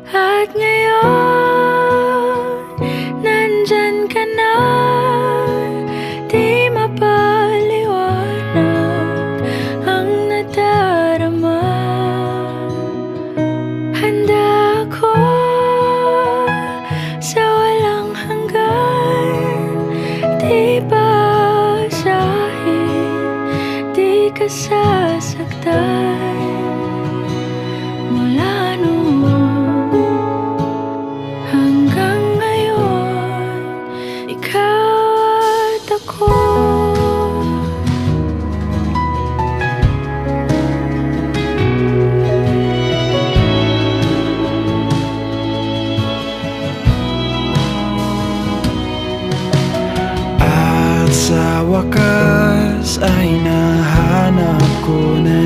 At ngayon, nandyan ka na. Di mapaliwanag ang nadarama. Handa ako sa walang hanggan. Di basahin, di ka sasaktan. Mula noon hanggang ngayon, ikaw at ako. At sa wakas ay nahanap ko na